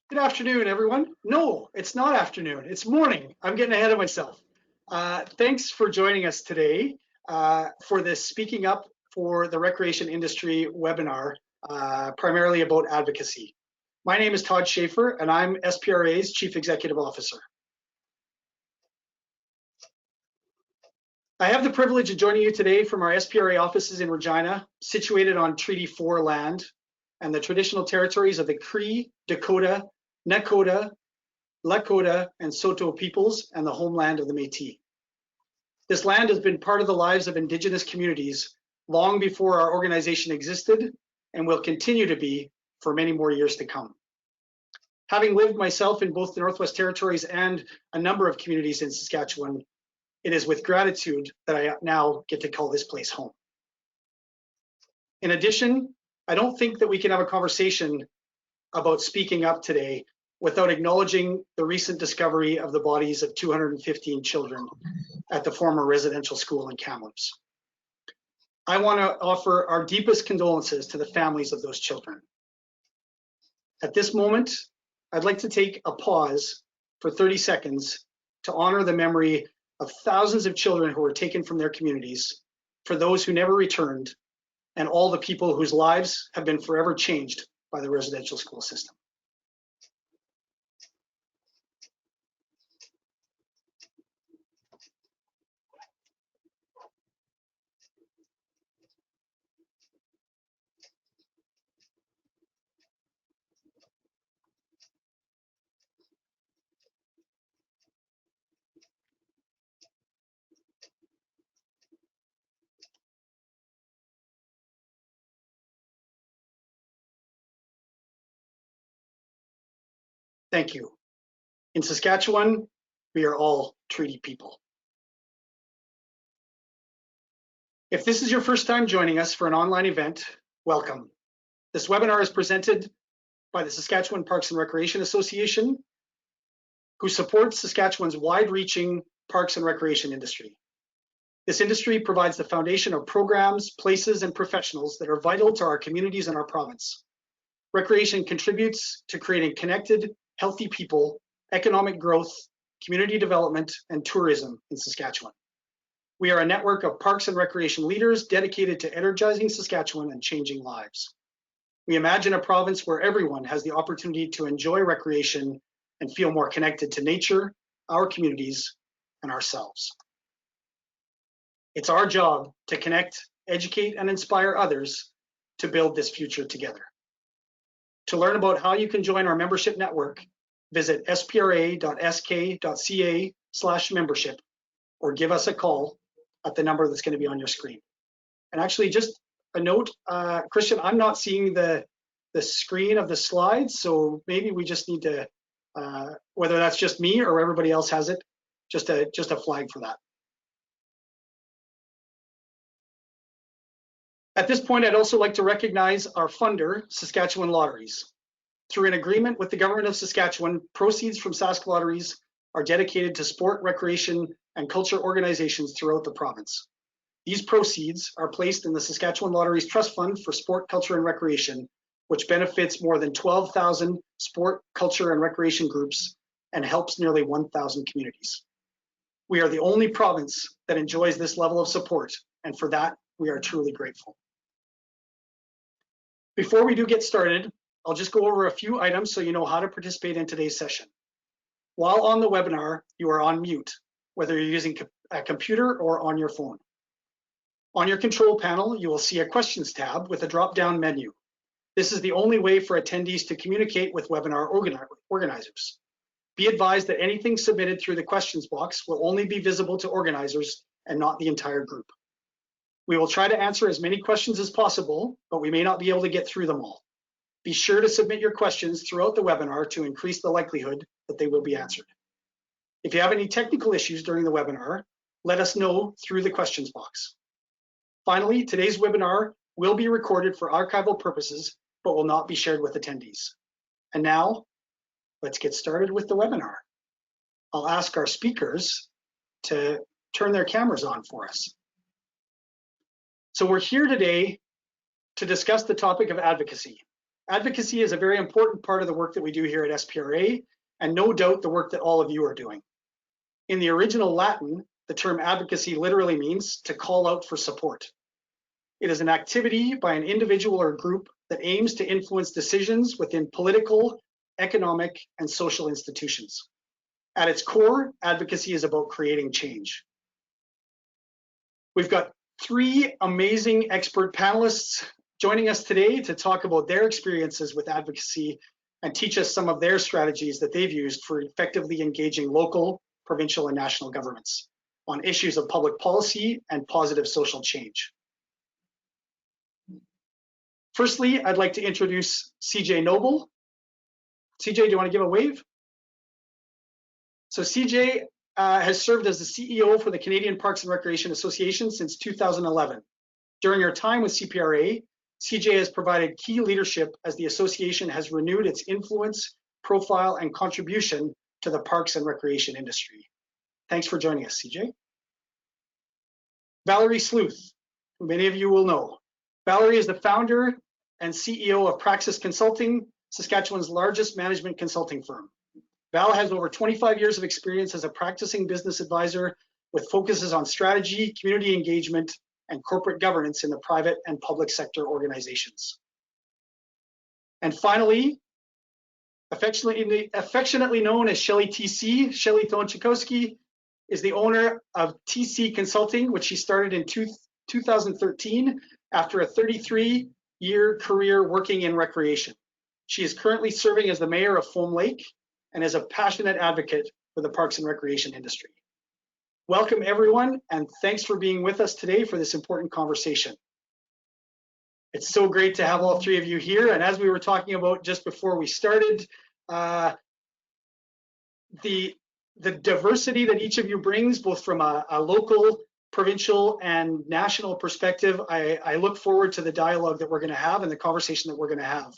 Good afternoon, everyone. No, it's not afternoon, it's morning. I'm getting ahead of myself. Thanks for joining us today for this Speaking Up for the Recreation Industry webinar, primarily about advocacy. My name is Todd Shafer, and I'm SPRA's Chief Executive Officer. I have the privilege of joining you today from our SPRA offices in Regina, situated on Treaty 4 land and the traditional territories of the Cree, Dakota, Nakota, Lakota, and Saulteaux peoples, and the homeland of the Métis. This land has been part of the lives of Indigenous communities long before our organization existed and will continue to be for many more years to come. Having lived myself in both the Northwest Territories and a number of communities in Saskatchewan, it is with gratitude that I now get to call this place home. In addition, I don't think that we can have a conversation about speaking up today without acknowledging the recent discovery of the bodies of 215 children at the former residential school in Kamloops. I want to offer our deepest condolences to the families of those children. At this moment, I'd like to take a pause for 30 seconds to honor the memory of thousands of children who were taken from their communities, for those who never returned, and all the people whose lives have been forever changed by the residential school system. Thank you. In Saskatchewan, we are all treaty people. If this is your first time joining us for an online event, welcome. This webinar is presented by the Saskatchewan Parks and Recreation Association, who supports Saskatchewan's wide-reaching parks and recreation industry. This industry provides the foundation of programs, places, and professionals that are vital to our communities and our province. Recreation contributes to creating connected, healthy people, economic growth, community development, and tourism in Saskatchewan. We are a network of parks and recreation leaders dedicated to energizing Saskatchewan and changing lives. We imagine a province where everyone has the opportunity to enjoy recreation and feel more connected to nature, our communities, and ourselves. It's our job to connect, educate, and inspire others to build this future together. To learn about how you can join our membership network, visit spra.sk.ca/membership or give us a call at the number that's going to be on your screen. And actually, just a note, Christian, I'm not seeing the screen of the slides, so maybe we just need to, whether that's just me or everybody else has it, just a flag for that. At this point, I'd also like to recognize our funder, Saskatchewan Lotteries. Through an agreement with the government of Saskatchewan, proceeds from Sask Lotteries are dedicated to sport, recreation, and culture organizations throughout the province. These proceeds are placed in the Saskatchewan Lotteries Trust Fund for Sport, Culture, and Recreation, which benefits more than 12,000 sport, culture, and recreation groups and helps nearly 1,000 communities. We are the only province that enjoys this level of support, and for that, we are truly grateful. Before we do get started, I'll just go over a few items so you know how to participate in today's session. While on the webinar, you are on mute, whether you're using a computer or on your phone. On your control panel, you will see a questions tab with a drop-down menu. This is the only way for attendees to communicate with webinar organizers. Be advised that anything submitted through the questions box will only be visible to organizers and not the entire group. We will try to answer as many questions as possible, but we may not be able to get through them all. Be sure to submit your questions throughout the webinar to increase the likelihood that they will be answered. If you have any technical issues during the webinar, let us know through the questions box. Finally, today's webinar will be recorded for archival purposes, but will not be shared with attendees. And now, let's get started with the webinar. I'll ask our speakers to turn their cameras on for us. So we're here today to discuss the topic of advocacy. Advocacy is a very important part of the work that we do here at SPRA, and no doubt the work that all of you are doing. In the original Latin, the term advocacy literally means to call out for support. It is an activity by an individual or group that aims to influence decisions within political, economic, and social institutions. At its core, advocacy is about creating change. We've got 3 amazing expert panelists joining us today to talk about their experiences with advocacy and teach us some of their strategies that they've used for effectively engaging local, provincial, and national governments on issues of public policy and positive social change. Firstly, I'd like to introduce CJ Noble. CJ, do you want to give a wave? So CJ has served as the CEO for the Canadian Parks and Recreation Association since 2011. During her time with CPRA, CJ has provided key leadership as the association has renewed its influence, profile, and contribution to the parks and recreation industry. Thanks for joining us, CJ. Valerie Sluth, who many of you will know. Valerie is the founder and CEO of Praxis Consulting, Saskatchewan's largest management consulting firm. Val has over 25 years of experience as a practicing business advisor with focuses on strategy, community engagement, and corporate governance in the private and public sector organizations. And finally, affectionately known as Shelley TC, Shelley Thoen-Chaykoski is the owner of TC Consulting, which she started in 2013 after a 33-year career working in recreation. She is currently serving as the mayor of Foam Lake and is a passionate advocate for the parks and recreation industry. Welcome everyone, and thanks for being with us today for this important conversation. It's so great to have all 3 of you here, and as we were talking about just before we started, the diversity that each of you brings, both from a local, provincial, and national perspective, I look forward to the dialogue that we're going to have and the conversation that we're going to have.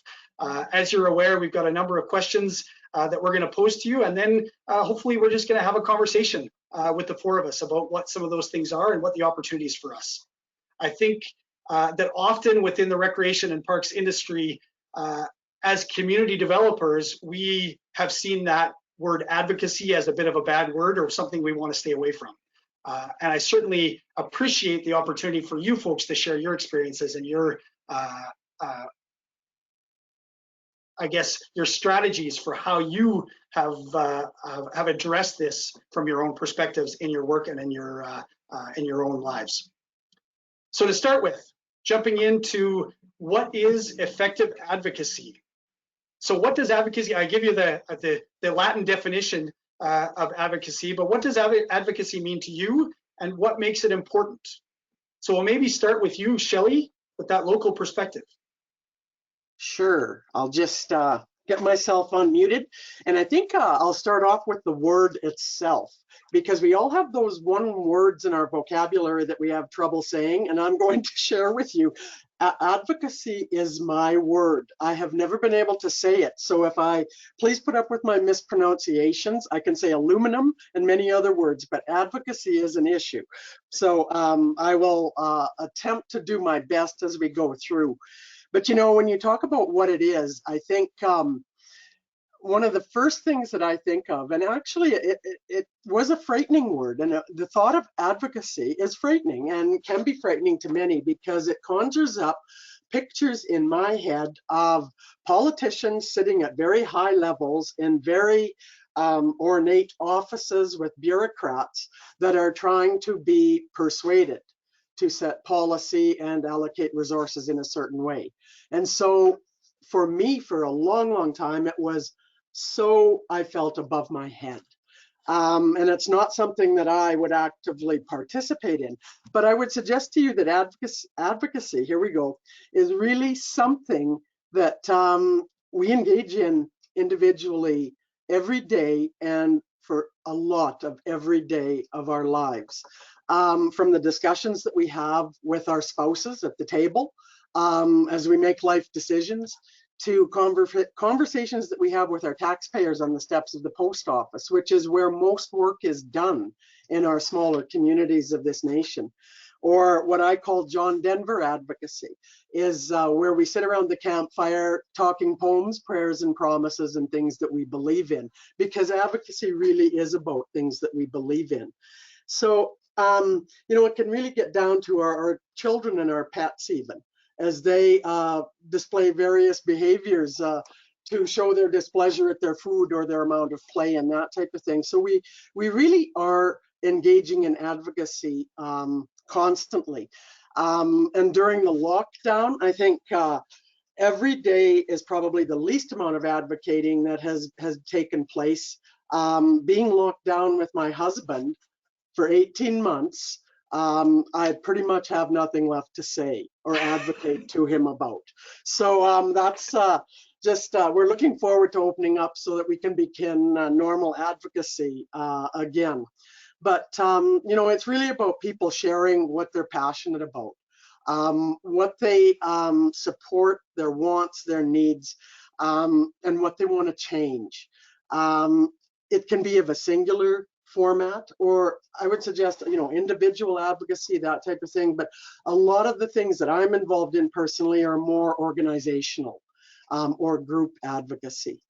As you're aware, we've got a number of questions that we're going to pose to you, and then hopefully we're just going to have a conversation with the 4 of us about what some of those things are and what the opportunities for us. I think that often within the recreation and parks industry, as community developers, we have seen that word advocacy as a bit of a bad word or something we want to stay away from. And I certainly appreciate the opportunity for you folks to share your experiences and your I guess your strategies for how you have addressed this from your own perspectives in your work and in your own lives. So to start with, jumping into what is effective advocacy. So what does advocacy? I give you the Latin definition of advocacy, but what does advocacy mean to you, and what makes it important? So we'll maybe start with you, Shelley, with that local perspective. Sure, I'll just get myself unmuted, and I think I'll start off with the word itself, because we all have those one words in our vocabulary that we have trouble saying, and I'm going to share with you. Advocacy is my word. I have never been able to say it, so if please put up with my mispronunciations. I can say aluminum and many other words, but advocacy is an issue. So I will attempt to do my best as we go through. But you know, when you talk about what it is, I think one of the first things that I think of, and actually it was a frightening word, and the thought of advocacy is frightening and can be frightening to many because it conjures up pictures in my head of politicians sitting at very high levels in very ornate offices with bureaucrats that are trying to be persuaded to set policy and allocate resources in a certain way. And so for me, for a long, long time, it was so I felt above my head. And it's not something that I would actively participate in, but I would suggest to you that advocacy, here we go, is really something that we engage in individually every day and for a lot of every day of our lives. From the discussions that we have with our spouses at the table, as we make life decisions, to conversations that we have with our taxpayers on the steps of the post office, which is where most work is done in our smaller communities of this nation. Or what I call John Denver advocacy is where we sit around the campfire talking poems, prayers, and promises and things that we believe in, because advocacy really is about things that we believe in. So, it can really get down to our children and our pets even, as they display various behaviors to show their displeasure at their food or their amount of play and that type of thing. So we really are engaging in advocacy constantly. And during the lockdown, I think every day is probably the least amount of advocating that has taken place. Being locked down with my husband for 18 months, I pretty much have nothing left to say or advocate to him about. So that's just, we're looking forward to opening up so that we can begin normal advocacy again. But, it's really about people sharing what they're passionate about, what they support, their wants, their needs, and what they want to change. It can be of a singular format, or I would suggest, individual advocacy, that type of thing. But a lot of the things that I'm involved in personally are more organizational or group advocacy.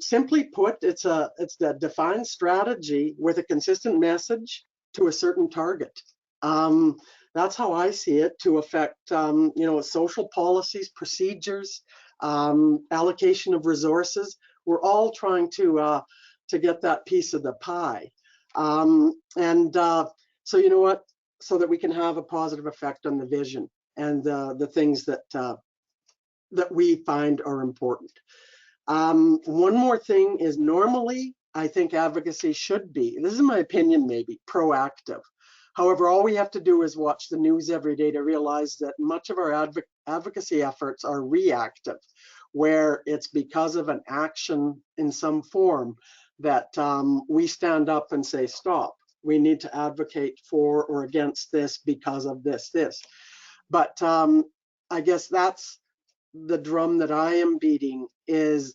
Simply put, it's the defined strategy with a consistent message to a certain target. That's how I see it, to affect, social policies, procedures, allocation of resources. We're all trying to get that piece of the pie. So you know what? So that we can have a positive effect on the vision and the things that we find are important. One more thing is, normally, I think advocacy should be, this is my opinion maybe, proactive. However, all we have to do is watch the news every day to realize that much of our advocacy efforts are reactive, where it's because of an action in some form that we stand up and say, stop, we need to advocate for or against this because of this. But I guess that's the drum that I am beating, is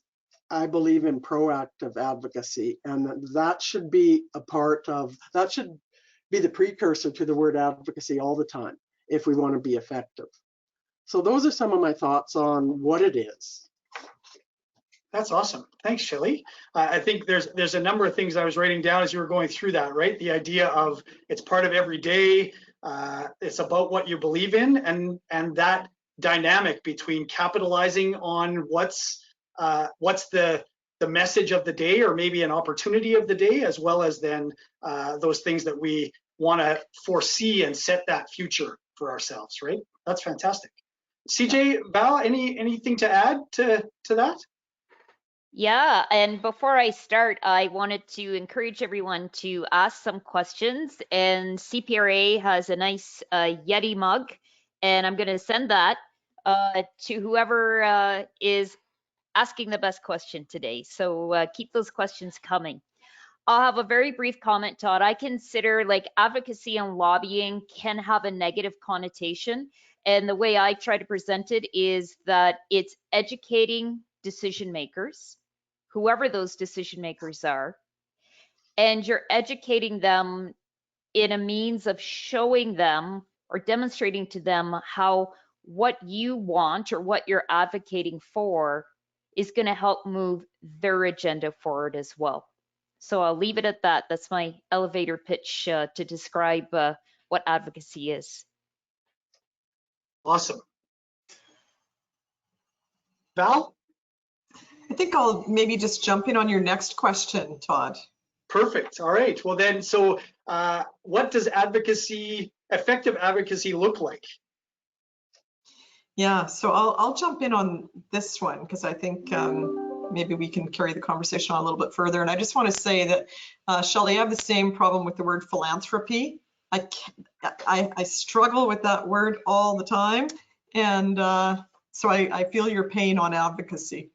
I believe in proactive advocacy, and that should be that should be the precursor to the word advocacy all the time if we want to be effective. So those are some of my thoughts on what it is. That's awesome. Thanks, Shelley. I think there's a number of things I was writing down as you were going through that, right? The idea of it's part of every day. It's about what you believe in, and that dynamic between capitalizing on what's the message of the day, or maybe an opportunity of the day, as well as then those things that we want to foresee and set that future for ourselves, right? That's fantastic. CJ, Val, anything to add to that? Yeah, and before I start, I wanted to encourage everyone to ask some questions, and CPRA has a nice Yeti mug, and I'm going to send that to whoever is asking the best question today. So keep those questions coming. I'll have a very brief comment, Todd. I consider advocacy and lobbying can have a negative connotation, and the way I try to present it is that it's educating decision makers, whoever those decision makers are, and you're educating them in a means of showing them or demonstrating to them how what you want or what you're advocating for is going to help move their agenda forward as well. So I'll leave it at that. That's my elevator pitch to describe what advocacy is. Awesome. Val? I think I'll maybe just jump in on your next question, Todd. Perfect. All right. Well then, so what does effective advocacy look like? Yeah, so I'll jump in on this one because I think maybe we can carry the conversation on a little bit further. And I just want to say that, Shelley, I have the same problem with the word philanthropy. I struggle with that word all the time. And so I feel your pain on advocacy.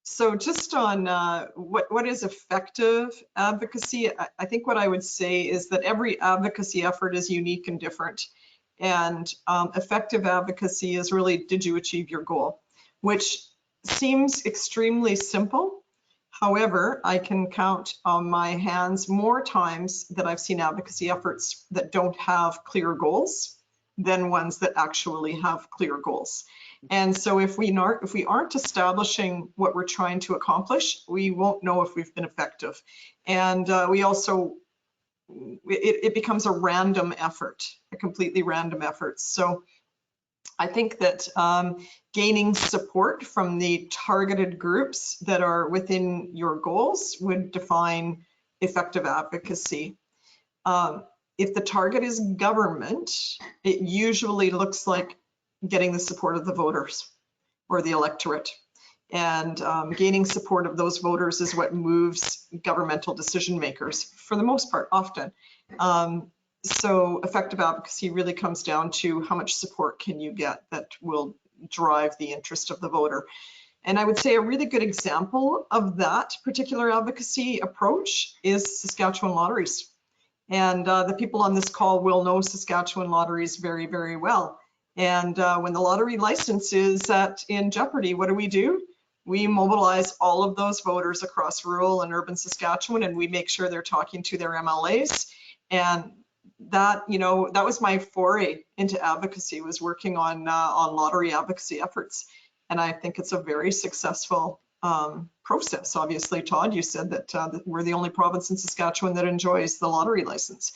So just on what is effective advocacy, I think what I would say is that every advocacy effort is unique and different. And effective advocacy is really, did you achieve your goal? Which seems extremely simple. However, I can count on my hands more times that I've seen advocacy efforts that don't have clear goals than ones that actually have clear goals. And so if we aren't establishing what we're trying to accomplish, we won't know if we've been effective. And we also, it becomes a random effort, a completely random effort. So I think that gaining support from the targeted groups that are within your goals would define effective advocacy. If the target is government, it usually looks like getting the support of the voters or the electorate. And gaining support of those voters is what moves governmental decision makers, for the most part, often. So effective advocacy really comes down to how much support can you get that will drive the interest of the voter. And I would say a really good example of that particular advocacy approach is Saskatchewan Lotteries. And the people on this call will know Saskatchewan Lotteries very, very well. And when the lottery license is in jeopardy, what do? We mobilize all of those voters across rural and urban Saskatchewan, and we make sure they're talking to their MLAs. And that, that was my foray into advocacy, was working on lottery advocacy efforts. And I think it's a very successful process. Obviously, Todd, you said that we're the only province in Saskatchewan that enjoys the lottery license.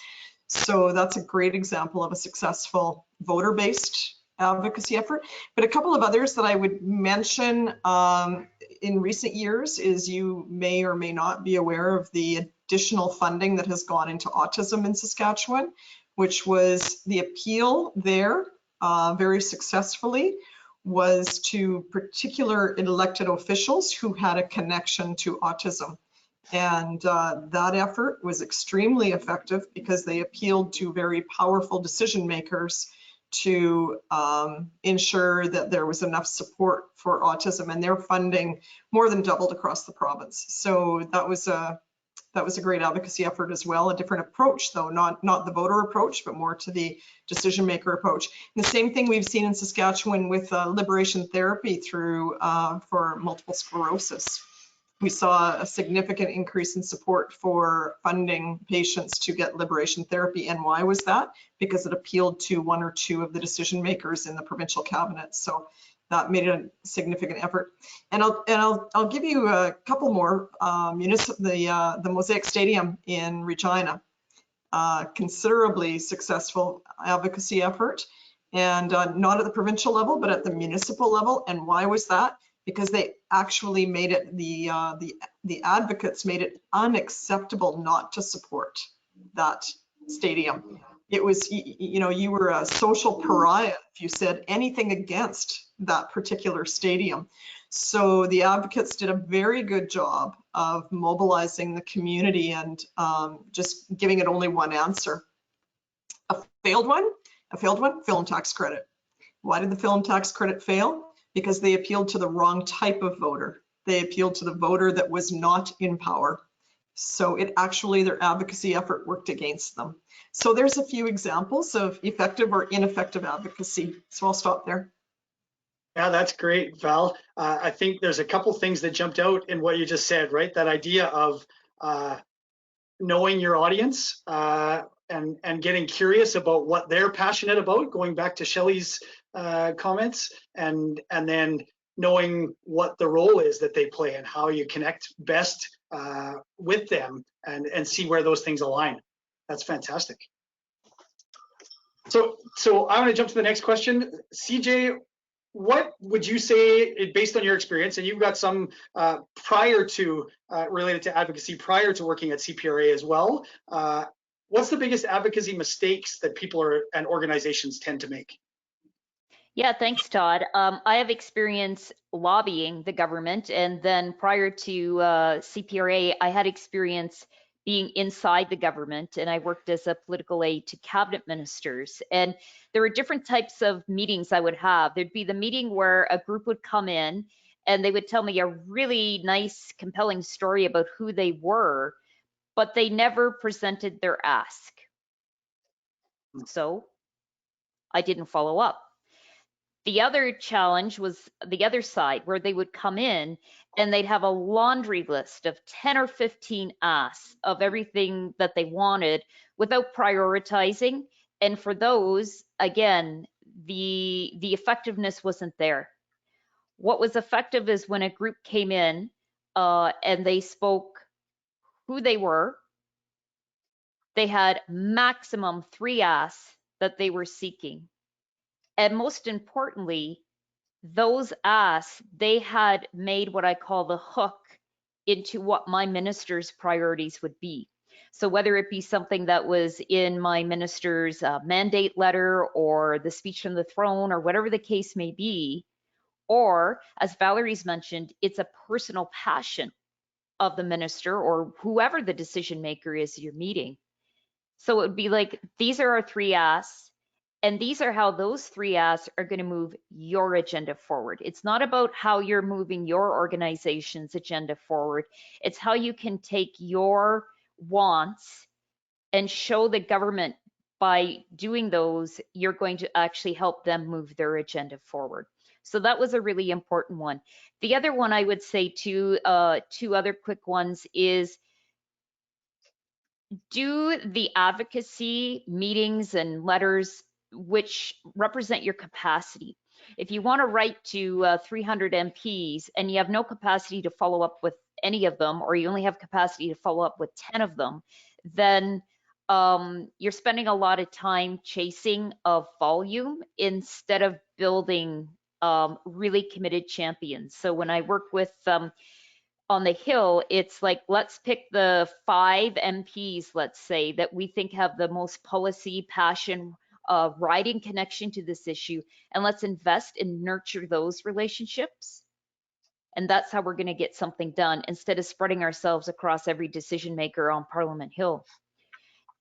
So that's a great example of a successful voter-based advocacy effort. But a couple of others that I would mention in recent years is, you may or may not be aware of the additional funding that has gone into autism in Saskatchewan, which was the appeal there very successfully was to particular elected officials who had a connection to autism. And that effort was extremely effective because they appealed to very powerful decision makers to ensure that there was enough support for autism, and their funding more than doubled across the province. So that was a great advocacy effort as well. A different approach, though, not the voter approach, but more to the decision maker approach. And the same thing we've seen in Saskatchewan with liberation therapy through for multiple sclerosis. We saw a significant increase in support for funding patients to get liberation therapy. And why was that? Because it appealed to one or two of the decision makers in the provincial cabinet. So that made a significant effort. And I'll give you a couple more. The Mosaic Stadium in Regina, considerably successful advocacy effort, and not at the provincial level, but at the municipal level. And why was that? Because they actually made it, the advocates made it unacceptable not to support that stadium. It was, you were a social pariah if you said anything against that particular stadium. So the advocates did a very good job of mobilizing the community and just giving it only one answer. A failed one, film tax credit. Why did the film tax credit fail? Because they appealed to the wrong type of voter. They appealed to the voter that was not in power. So it actually, their advocacy effort worked against them. So there's a few examples of effective or ineffective advocacy. So I'll stop there. Yeah, that's great, Val. I think there's a couple things that jumped out in what you just said, right? That idea of knowing your audience and getting curious about what they're passionate about, going back to Shelley's comments, and then knowing what the role is that they play and how you connect best with them and see where those things align. That's fantastic. So I want to jump to the next question. CJ, what would you say, based on your experience, and you've got some prior to related to advocacy prior to working at CPRA as well, what's the biggest advocacy mistakes that people and organizations tend to make? Yeah, thanks, Todd. I have experience lobbying the government, and then prior to CPRA, I had experience being inside the government, and I worked as a political aide to cabinet ministers. And there were different types of meetings I would have. There'd be the meeting where a group would come in and they would tell me a really nice, compelling story about who they were, but they never presented their ask. So I didn't follow up. The other challenge was the other side, where they would come in and they'd have a laundry list of 10 or 15 asks of everything that they wanted without prioritizing. And for those, again, the effectiveness wasn't there. What was effective is when a group came in and they spoke who they were. They had maximum 3 asks that they were seeking. And most importantly, those asks, they had made what I call the hook into what my minister's priorities would be. So whether it be something that was in my minister's mandate letter or the speech from the throne or whatever the case may be, or as Valerie's mentioned, it's a personal passion of the minister or whoever the decision maker is you're meeting. So it would be like, these are our 3 asks, and these are how those 3 asks are going to move your agenda forward. It's not about how you're moving your organization's agenda forward. It's how you can take your wants and show the government by doing those, you're going to actually help them move their agenda forward. So that was a really important one. The other one I would say two other quick ones is, do the advocacy meetings and letters which represent your capacity. If you want to write to 300 MPs and you have no capacity to follow up with any of them, or you only have capacity to follow up with 10 of them, then you're spending a lot of time chasing of volume instead of building really committed champions. So when I work with on the Hill, it's like, let's pick the 5 MPs, let's say, that we think have the most policy, passion, riding connection to this issue, and let's invest and nurture those relationships. And that's how we're going to get something done, instead of spreading ourselves across every decision maker on Parliament Hill.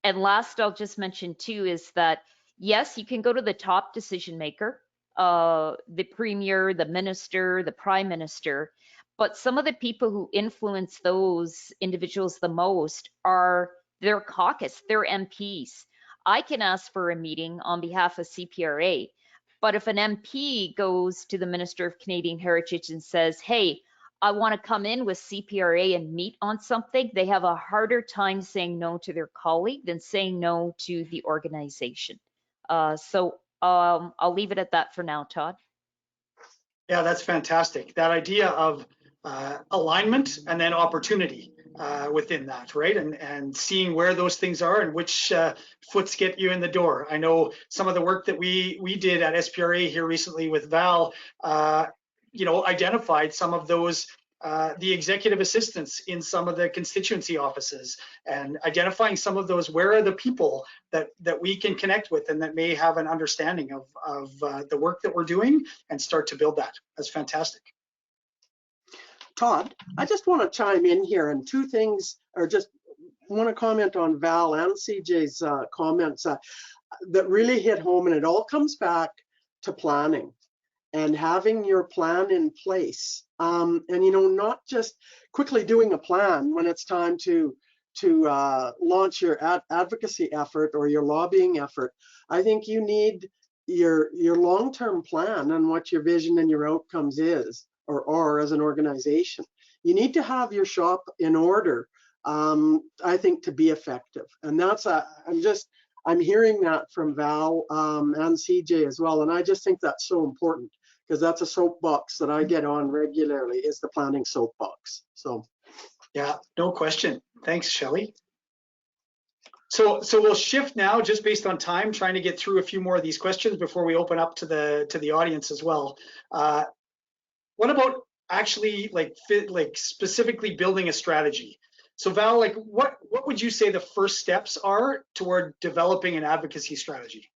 And last, I'll just mention too, is that yes, you can go to the top decision maker, the premier, the minister, the prime minister, but some of the people who influence those individuals the most are their caucus, their MPs. I can ask for a meeting on behalf of CPRA, but if an MP goes to the Minister of Canadian Heritage and says, hey, I want to come in with CPRA and meet on something, they have a harder time saying no to their colleague than saying no to the organization. So I'll leave it at that for now, Todd. Yeah, that's fantastic. That idea of alignment and then opportunity within that, right? And seeing where those things are and which foots get you in the door. I know some of the work that we did at SPRA here recently with Val, identified some of those, the executive assistants in some of the constituency offices, and identifying some of those, where are the people that we can connect with and that may have an understanding of the work that we're doing, and start to build that. That's fantastic. Todd, I just want to chime in here, and 2 things, or just want to comment on Val and CJ's comments that really hit home, and it all comes back to planning and having your plan in place. And not just quickly doing a plan when it's time to launch your advocacy effort or your lobbying effort. I think you need your long-term plan on what your vision and your outcomes is, or as an organization. You need to have your shop in order, I think, to be effective. And that's I'm hearing that from Val and CJ as well. And I just think that's so important, because that's a soapbox that I get on regularly, is the planning soapbox. So yeah, no question. Thanks, Shelley. So we'll shift now, just based on time, trying to get through a few more of these questions before we open up to the audience as well. What about actually like specifically building a strategy? So Val, like what would you say the first steps are toward developing an advocacy strategy?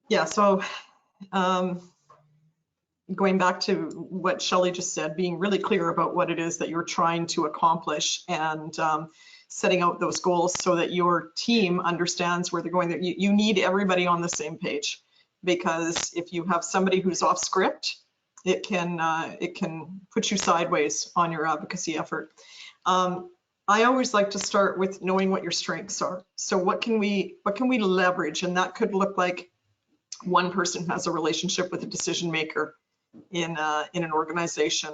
Yeah, so going back to what Shelley just said, being really clear about what it is that you're trying to accomplish, and setting out those goals so that your team understands where they're going. You need everybody on the same page, because if you have somebody who's off script, it can put you sideways on your advocacy effort. I always like to start with knowing what your strengths are. So what can we leverage? And that could look like one person has a relationship with a decision maker in an organization.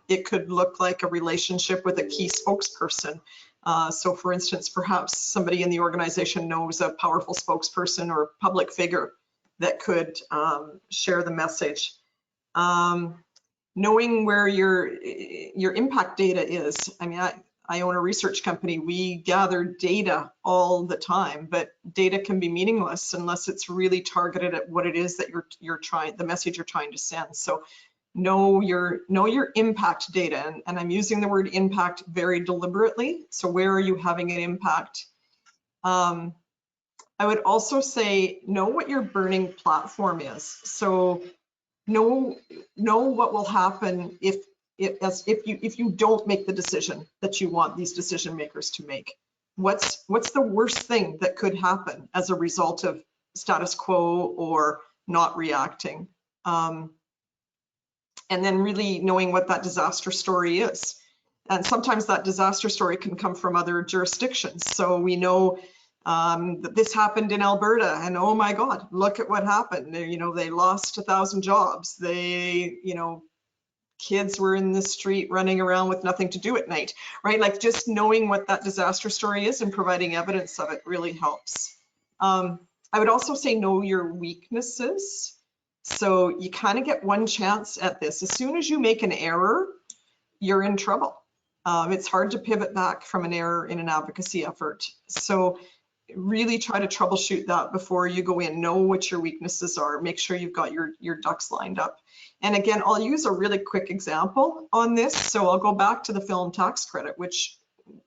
It could look like a relationship with a key spokesperson. So for instance, perhaps somebody in the organization knows a powerful spokesperson or public figure that could share the message. Knowing where your impact data is. I mean, I own a research company. We gather data all the time, but data can be meaningless unless it's really targeted at what it is that you're trying, the message you're trying to send. So know your impact data, and I'm using the word impact very deliberately. So where are you having an impact? I would also say know what your burning platform is. So know what will happen if you don't make the decision that you want these decision makers to make. What's the worst thing that could happen as a result of status quo or not reacting? And then really knowing what that disaster story is. And sometimes that disaster story can come from other jurisdictions. So we know that this happened in Alberta, and oh my God, look at what happened. They lost 1,000 jobs. Kids were in the street running around with nothing to do at night, right? Like just knowing what that disaster story is and providing evidence of it really helps. I would also say know your weaknesses. So you kind of get one chance at this. As soon as you make an error, you're in trouble. It's hard to pivot back from an error in an advocacy effort. So really try to troubleshoot that before you go in. Know what your weaknesses are. Make sure you've got your ducks lined up. And again, I'll use a really quick example on this. So I'll go back to the film tax credit, which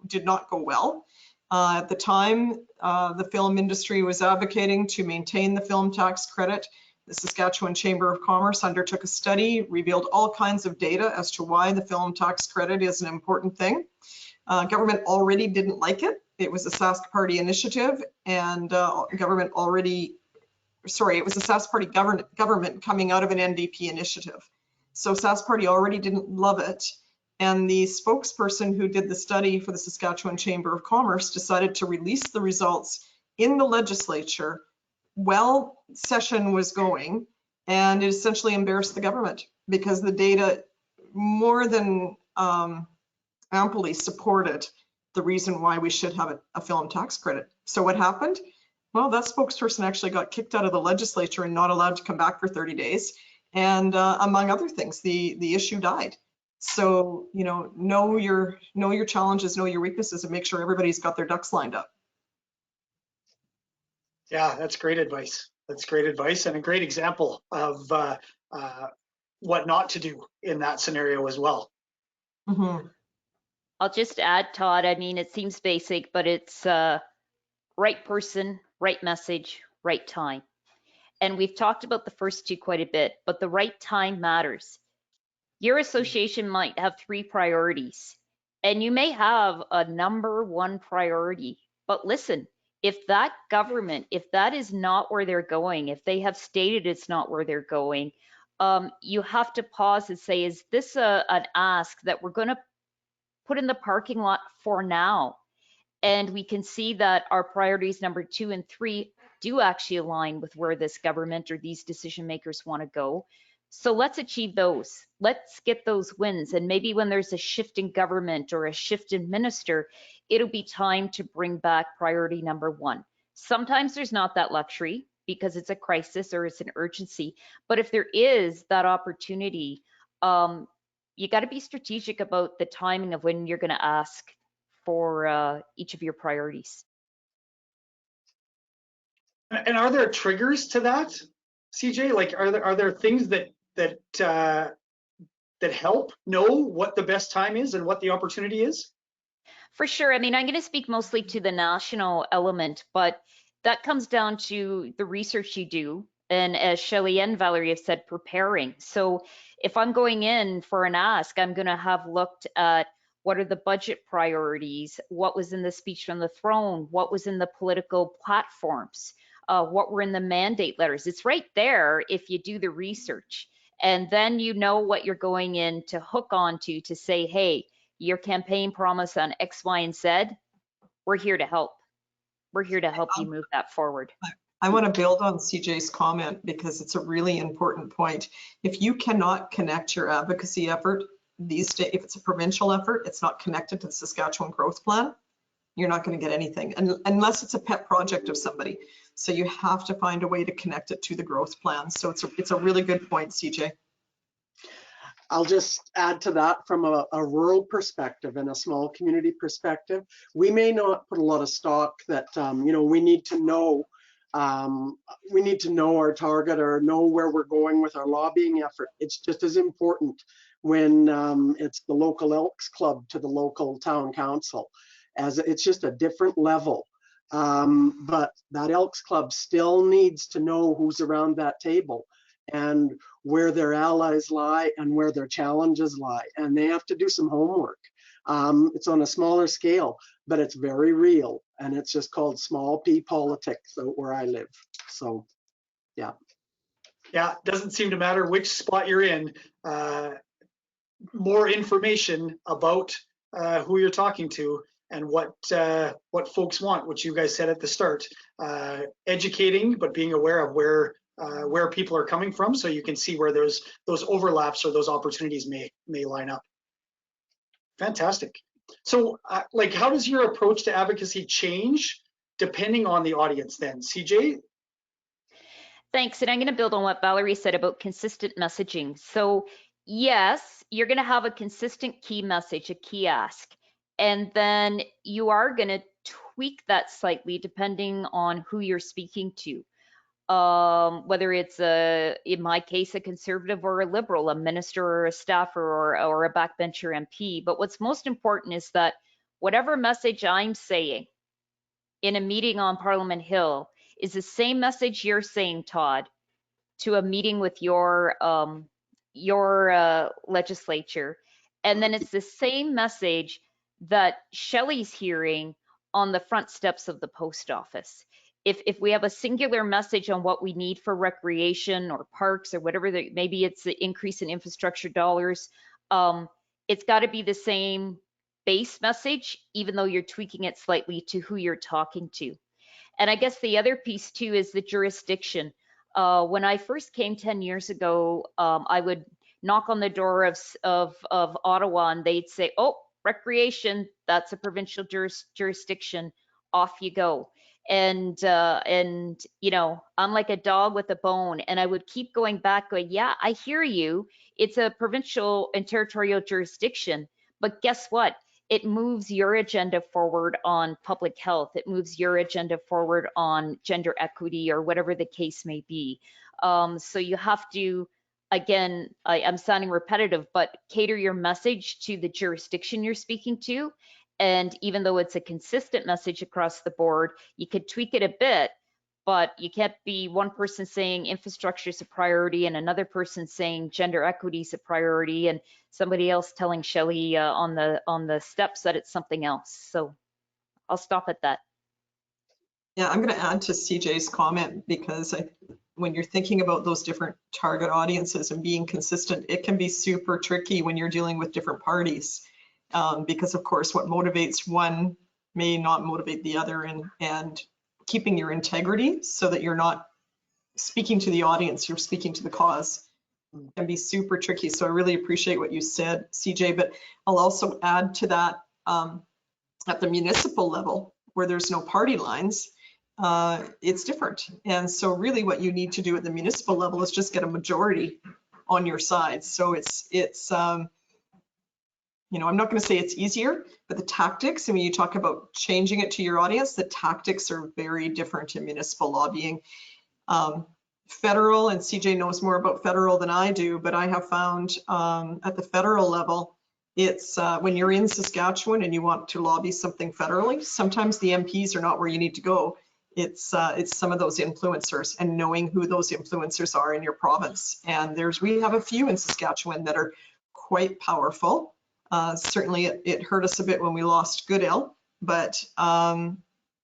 did not go well. At the time, the film industry was advocating to maintain the film tax credit. The Saskatchewan Chamber of Commerce undertook a study, revealed all kinds of data as to why the film tax credit is an important thing. Government already didn't like it. It was a Sask Party initiative, and it was a Sask Party government coming out of an NDP initiative. So Sask Party already didn't love it. And the spokesperson who did the study for the Saskatchewan Chamber of Commerce decided to release the results in the legislature while session was going, and it essentially embarrassed the government because the data more than amply supported the reason why we should have a film tax credit. So what happened? Well, that spokesperson actually got kicked out of the legislature and not allowed to come back for 30 days. And among other things, the issue died. So, know your challenges, know your weaknesses, and make sure everybody's got their ducks lined up. Yeah, that's great advice. That's great advice and a great example of what not to do in that scenario as well. Mm-hmm. I'll just add, Todd, I mean, it seems basic, but it's right person, right message, right time. And we've talked about the first two quite a bit, but the right time matters. Your association might have 3 priorities, and you may have a number 1 priority, but listen, if that government, if that is not where they're going, if they have stated it's not where they're going, you have to pause and say, is this an ask that we're going to put in the parking lot for now? And we can see that our priorities number 2 and 3 do actually align with where this government or these decision makers want to go. So let's achieve those. Let's get those wins. And maybe when there's a shift in government or a shift in minister, it'll be time to bring back priority number 1. Sometimes there's not that luxury because it's a crisis or it's an urgency. But if there is that opportunity, you got to be strategic about the timing of when you're going to ask for each of your priorities. And are there triggers to that, CJ? Like, are there things that help know what the best time is and what the opportunity is? For sure. I mean, I'm going to speak mostly to the national element, but that comes down to the research you do. And as Shelley and Valerie have said, preparing. So if I'm going in for an ask, I'm going to have looked at what are the budget priorities, what was in the speech from the throne, what was in the political platforms, what were in the mandate letters. It's right there if you do the research. And then you know what you're going in to hook onto to say, hey, your campaign promise on X, Y, and Z, we're here to help. We're here to help you move that forward. I want to build on CJ's comment because it's a really important point. If you cannot connect your advocacy effort these days, if it's a provincial effort, it's not connected to the Saskatchewan Growth Plan, you're not going to get anything unless it's a pet project of somebody. So you have to find a way to connect it to the growth plan. So it's a really good point, CJ. I'll just add to that from a rural perspective and a small community perspective. We may not put a lot of stock that, you know, we need to know our target or know where we're going with our lobbying effort. It's just as important when it's the local Elks Club to the local town council, as it's just a different level. But that Elks Club still needs to know who's around that table and where their allies lie and where their challenges lie. And they have to do some homework. It's on a smaller scale, but it's very real. And it's just called small p politics out where I live. So, yeah. Yeah, it doesn't seem to matter which spot you're in. More information about who you're talking to and what folks want, which you guys said at the start. Educating, but being aware of where people are coming from, so you can see where those overlaps or those opportunities may line up. Fantastic. So, like, how does your approach to advocacy change depending on the audience then? CJ? Thanks, and I'm going to build on what Valerie said about consistent messaging. So yes, you're going to have a consistent key message, a key ask, and then you are going to tweak that slightly depending on who you're speaking to. Whether it's in my case, a conservative or a liberal, a minister or a staffer or a backbencher MP. But what's most important is that whatever message I'm saying in a meeting on Parliament Hill is the same message you're saying, Todd, to a meeting with your legislature. And then it's the same message that Shelley's hearing on the front steps of the post office. If we have a singular message on what we need for recreation or parks or whatever, maybe it's the increase in infrastructure dollars, it's got to be the same base message, even though you're tweaking it slightly to who you're talking to. And I guess the other piece too is the jurisdiction. When I first came 10 years ago, I would knock on the door of Ottawa and they'd say, oh, recreation, that's a provincial jurisdiction, off you go. And you know, I'm like a dog with a bone, and I would keep going back going, yeah, I hear you. It's a provincial and territorial jurisdiction, but guess what? It moves your agenda forward on public health. It moves your agenda forward on gender equity or whatever the case may be. So you have to, again, I'm sounding repetitive, but cater your message to the jurisdiction you're speaking to. And even though it's a consistent message across the board, you could tweak it a bit, but you can't be one person saying infrastructure is a priority and another person saying gender equity is a priority and somebody else telling Shelley on the steps that it's something else. So I'll stop at that. Yeah, I'm going to add to CJ's comment because when you're thinking about those different target audiences and being consistent, it can be super tricky when you're dealing with different parties. Because of course, what motivates one may not motivate the other, and keeping your integrity so that you're not speaking to the audience, you're speaking to the cause, can be super tricky. So I really appreciate what you said, CJ, but I'll also add to that at the municipal level where there's no party lines, it's different. And so really what you need to do at the municipal level is just get a majority on your side. So it's you know, I'm not going to say it's easier, but the tactics, I mean, you talk about changing it to your audience, the tactics are very different in municipal lobbying. Federal, and CJ knows more about federal than I do, but I have found at the federal level, it's when you're in Saskatchewan and you want to lobby something federally, sometimes the MPs are not where you need to go. It's some of those influencers and knowing who those influencers are in your province. And we have a few in Saskatchewan that are quite powerful. Certainly it hurt us a bit when we lost Goodale, but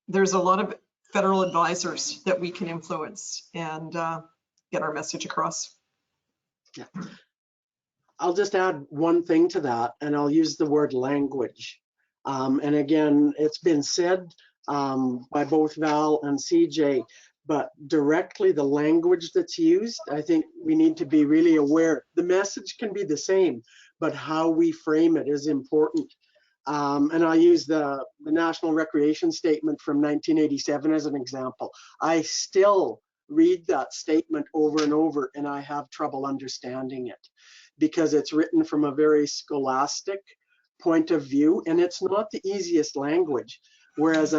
there's a lot of federal advisors that we can influence and get our message across. Yeah. I'll just add one thing to that, and I'll use the word language. And again, it's been said by both Val and CJ, but directly the language that's used, I think we need to be really aware. The message can be the same, but how we frame it is important. And I use the National Recreation Statement from 1987 as an example. I still read that statement over and over, and I have trouble understanding it because it's written from a very scholastic point of view, and it's not the easiest language. Whereas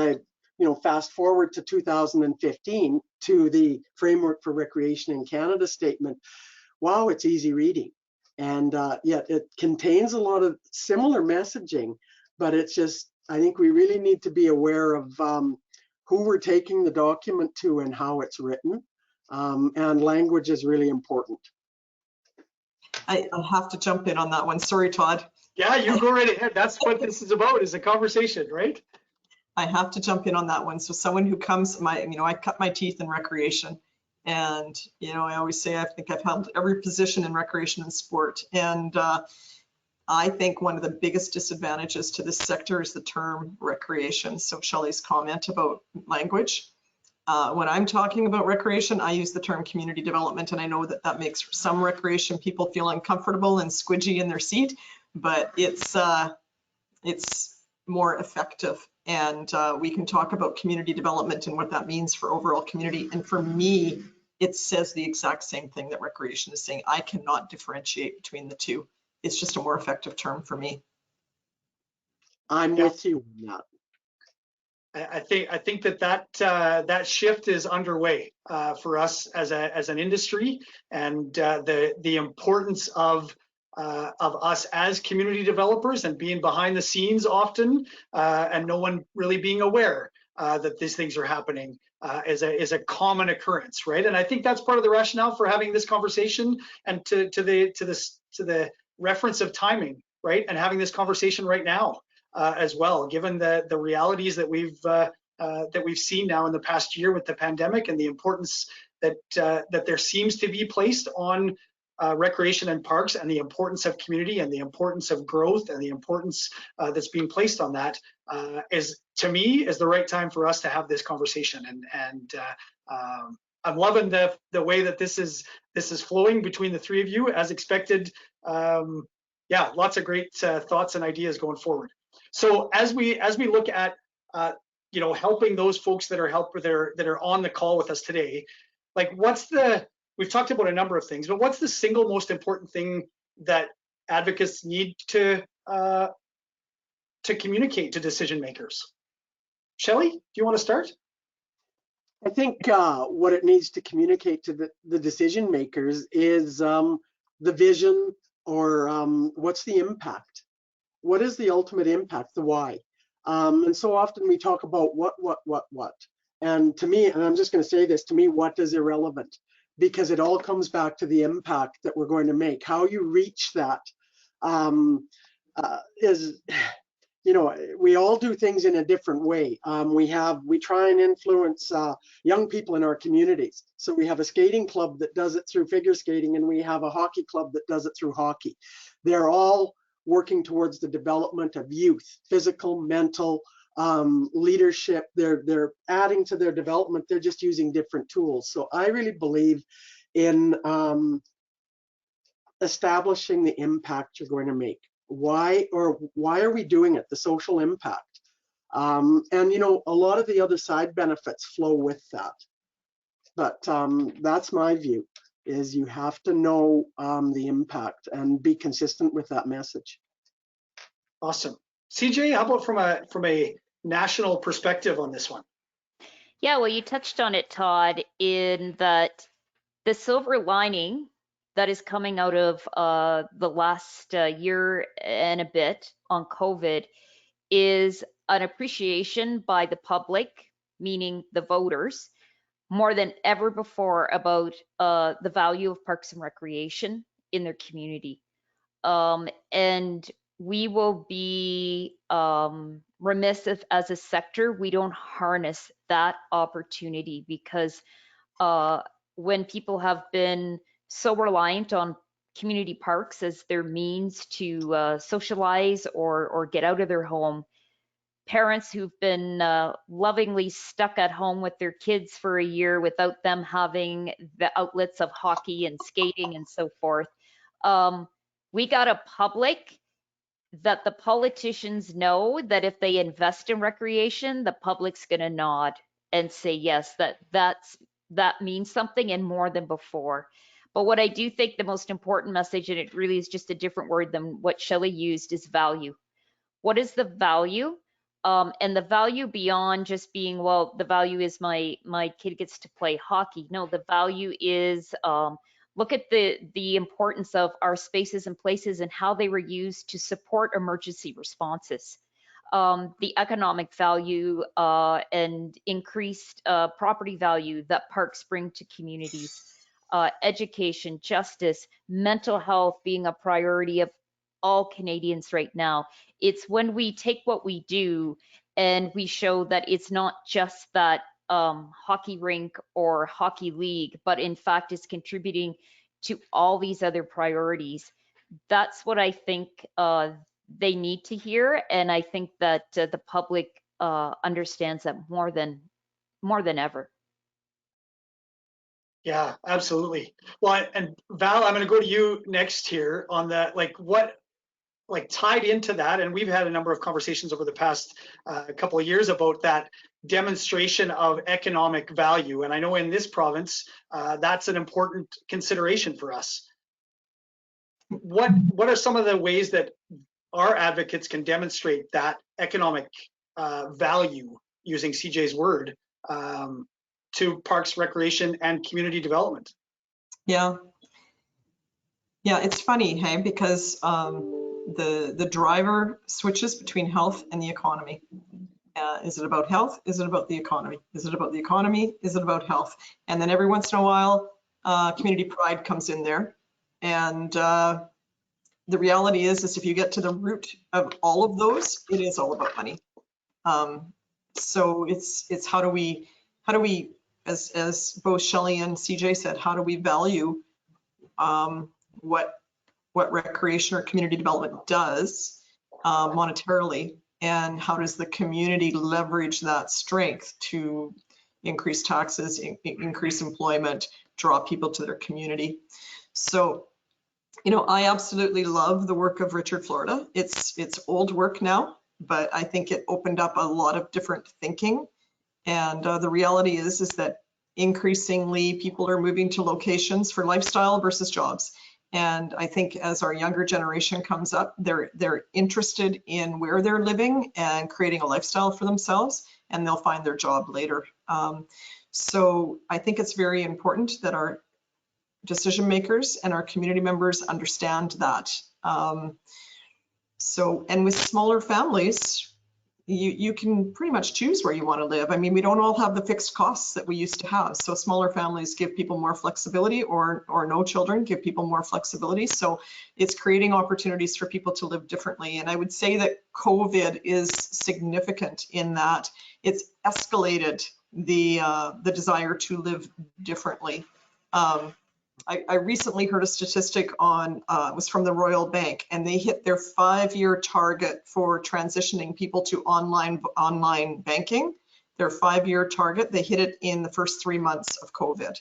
fast forward to 2015 to the Framework for Recreation in Canada statement, wow, it's easy reading. And yet it contains a lot of similar messaging, but it's just, I think we really need to be aware of who we're taking the document to and how it's written. And language is really important. I'll have to jump in on that one. Sorry, Todd. Yeah, you go right ahead. That's what this is about, is a conversation, right? I have to jump in on that one. So someone who comes, I cut my teeth in recreation, and I always say I think I've held every position in recreation and sport, and I think one of the biggest disadvantages to this sector is the term recreation. So Shelley's comment about language. When I'm talking about recreation, I use the term community development, and I know that makes some recreation people feel uncomfortable and squidgy in their seat, but it's more effective. And we can talk about community development and what that means for overall community. And for me, it says the exact same thing that recreation is saying. I cannot differentiate between the two. It's just a more effective term for me. I'm with you on that. I think that shift is underway for us as an industry, and the importance of us as community developers and being behind the scenes often, and no one really being aware that these things are happening is a common occurrence, right? And I think that's part of the rationale for having this conversation, and to the reference of timing, right? And having this conversation right now as well, given the realities that we've seen now in the past year with the pandemic, and the importance that there seems to be placed on recreation and parks, and the importance of community, and the importance of growth, and the importance that's being placed on that, is, to me, is the right time for us to have this conversation. And I'm loving the way that this is flowing between the three of you, as expected. Yeah, lots of great thoughts and ideas going forward. So as we look at helping those folks that are on the call with us today, like, we've talked about a number of things, but what's the single most important thing that advocates need to communicate to decision makers? Shelley, do you want to start? I think what it needs to communicate to the decision makers is the vision, or what's the impact? What is the ultimate impact, the why? And so often we talk about what. And to me, and I'm just going to say this, to me, what is irrelevant, because it all comes back to the impact that we're going to make. How you reach that is, we all do things in a different way. We try and influence young people in our communities. So we have a skating club that does it through figure skating, and we have a hockey club that does it through hockey. They're all working towards the development of youth, physical, mental, leadership. They're adding to their development. They're just using different tools. So I really believe in establishing the impact you're going to make. Why are we doing it? The social impact. And a lot of the other side benefits flow with that. But that's my view, is you have to know the impact and be consistent with that message. Awesome. CJ, how about from a national perspective on this one? Yeah, well, you touched on it, Todd, in that the silver lining that is coming out of the last year and a bit on COVID is an appreciation by the public, meaning the voters, more than ever before, about the value of parks and recreation in their community. And we will be remiss if, as a sector, we don't harness that opportunity, because when people have been so reliant on community parks as their means to socialize or get out of their home, parents who've been lovingly stuck at home with their kids for a year without them having the outlets of hockey and skating and so forth. We got a public that the politicians know that if they invest in recreation, the public's going to nod and say, yes, that means something and more than before. But what I do think the most important message, and it really is just a different word than what Shelley used, is value. What is the value? And the value beyond just being, well, the value is my kid gets to play hockey. No, the value is look at the importance of our spaces and places and how they were used to support emergency responses. The economic value and increased property value that parks bring to communities. Education, justice, mental health being a priority of all Canadians right now. It's when we take what we do and we show that it's not just that hockey rink or hockey league, but in fact is contributing to all these other priorities. That's what I think they need to hear, and I think that the public understands that more than ever. Yeah, absolutely. Well, and Val, I'm going to go to you next here on that. Like, what, like, tied into that, and we've had a number of conversations over the past couple of years about that demonstration of economic value. And I know in this province, that's an important consideration for us. What are some of the ways that our advocates can demonstrate that economic value, using CJ's word, to parks, recreation, and community development? Yeah, it's funny, hey, because the driver switches between health and the economy. Is it about health? Is it about the economy? Is it about the economy? Is it about health? And then every once in a while, community pride comes in there. And the reality is if you get to the root of all of those, it is all about money. So it's how do we, as both Shelley and CJ said, how do we value what recreation or community development does monetarily, and how does the community leverage that strength to increase taxes, increase employment, draw people to their community. So, I absolutely love the work of Richard Florida. It's old work now, but I think it opened up a lot of different thinking. And the reality is that increasingly people are moving to locations for lifestyle versus jobs. And I think as our younger generation comes up, they're interested in where they're living and creating a lifestyle for themselves, and they'll find their job later. So I think it's very important that our decision makers and our community members understand that. And with smaller families, you can pretty much choose where you want to live. I mean, we don't all have the fixed costs that we used to have. So smaller families give people more flexibility, or no children give people more flexibility. So it's creating opportunities for people to live differently. And I would say that COVID is significant in that it's escalated the desire to live differently. I recently heard a statistic on, it was from the Royal Bank, and they hit their 5-year target for transitioning people to online banking. Their 5-year target, they hit it in the first 3 months of COVID.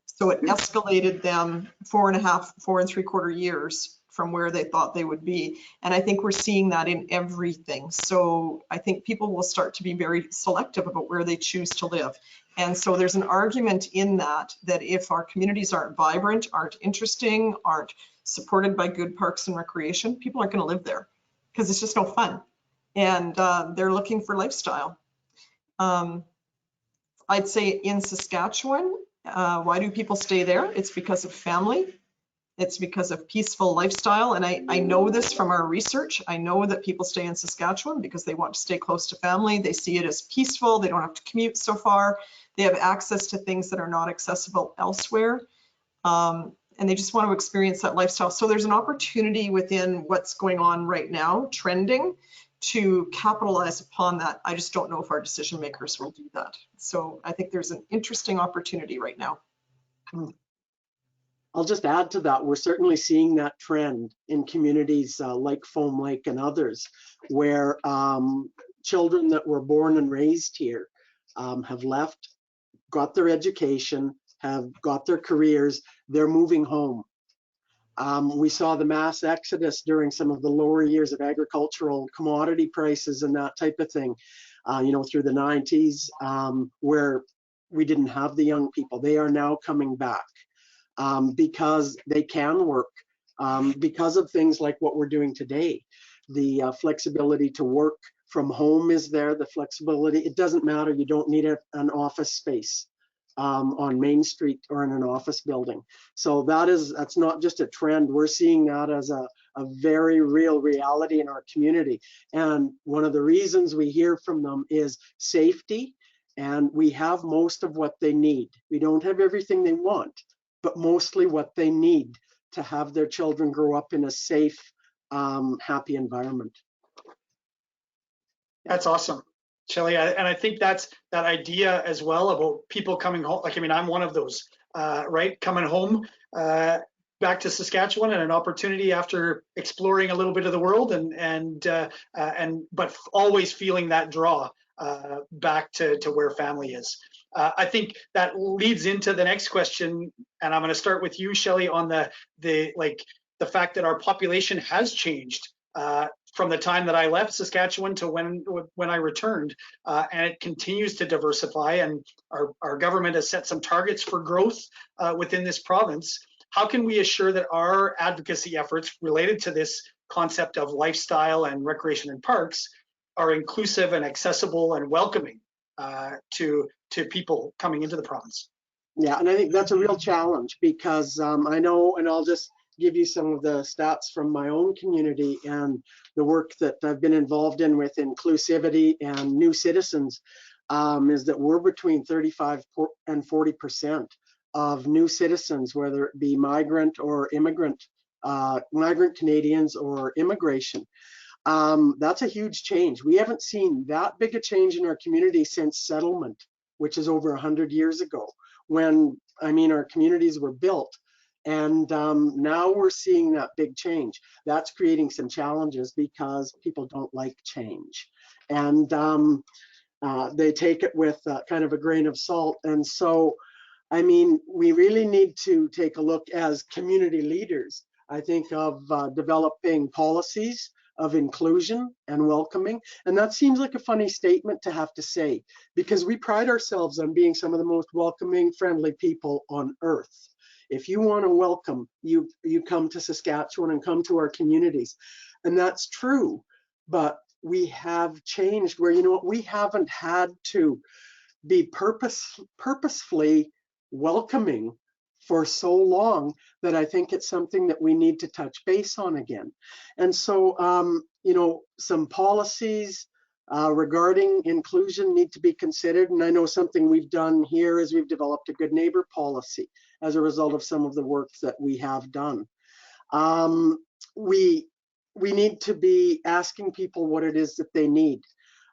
So it escalated them 4 3/4 years from where they thought they would be. And I think we're seeing that in everything. So I think people will start to be very selective about where they choose to live. And so there's an argument in that if our communities aren't vibrant, aren't interesting, aren't supported by good parks and recreation, people aren't going to live there because it's just no fun. And they're looking for lifestyle. I'd say in Saskatchewan, why do people stay there? It's because of family. It's because of peaceful lifestyle. And I know this from our research. I know that people stay in Saskatchewan because they want to stay close to family. They see it as peaceful. They don't have to commute so far. They have access to things that are not accessible elsewhere. And they just want to experience that lifestyle. So there's an opportunity within what's going on right now, trending, to capitalize upon that. I just don't know if our decision makers will do that. So I think there's an interesting opportunity right now. I'll just add to that. We're certainly seeing that trend in communities like Foam Lake and others, where children that were born and raised here have left, got their education, have got their careers, they're moving home. We saw the mass exodus during some of the lower years of agricultural commodity prices and that type of thing, through the 90s, where we didn't have the young people. They are now coming back because they can work, because of things like what we're doing today. The flexibility to work from home is there, the flexibility. It doesn't matter, you don't need an office space on Main Street or in an office building. So that's not just a trend. We're seeing that as a very real reality in our community. And one of the reasons we hear from them is safety, and we have most of what they need. We don't have everything they want, but mostly what they need to have their children grow up in a safe, happy environment. That's awesome, Shelley. And I think that's that idea as well about people coming home. Like, I mean, I'm one of those, right? Coming home back to Saskatchewan, and an opportunity after exploring a little bit of the world, but always feeling that draw back to where family is. I think that leads into the next question, and I'm going to start with you, Shelley, on the fact that our population has changed from the time that I left Saskatchewan to when I returned, and it continues to diversify, and our government has set some targets for growth within this province. How can we assure that our advocacy efforts related to this concept of lifestyle and recreation and parks are inclusive and accessible and welcoming to people coming into the province? Yeah, and I think that's a real challenge, because I know, and I'll just give you some of the stats from my own community and the work that I've been involved in with inclusivity and new citizens, is that we're between 35 and 40% of new citizens, whether it be migrant or immigrant, migrant Canadians or immigration. That's a huge change. We haven't seen that big a change in our community since settlement, which is over 100 years ago, when, our communities were built. And now we're seeing that big change. That's creating some challenges because people don't like change. And they take it with kind of a grain of salt. And so, we really need to take a look as community leaders, I think, of developing policies of inclusion and welcoming. And that seems like a funny statement to have to say, because we pride ourselves on being some of the most welcoming, friendly people on earth. If you want to welcome, you come to Saskatchewan and come to our communities. And that's true, but we have changed where, we haven't had to be purposefully welcoming for so long that I think it's something that we need to touch base on again. And so, some policies regarding inclusion need to be considered. And I know something we've done here is we've developed a good neighbor policy as a result of some of the work that we have done. We need to be asking people what it is that they need.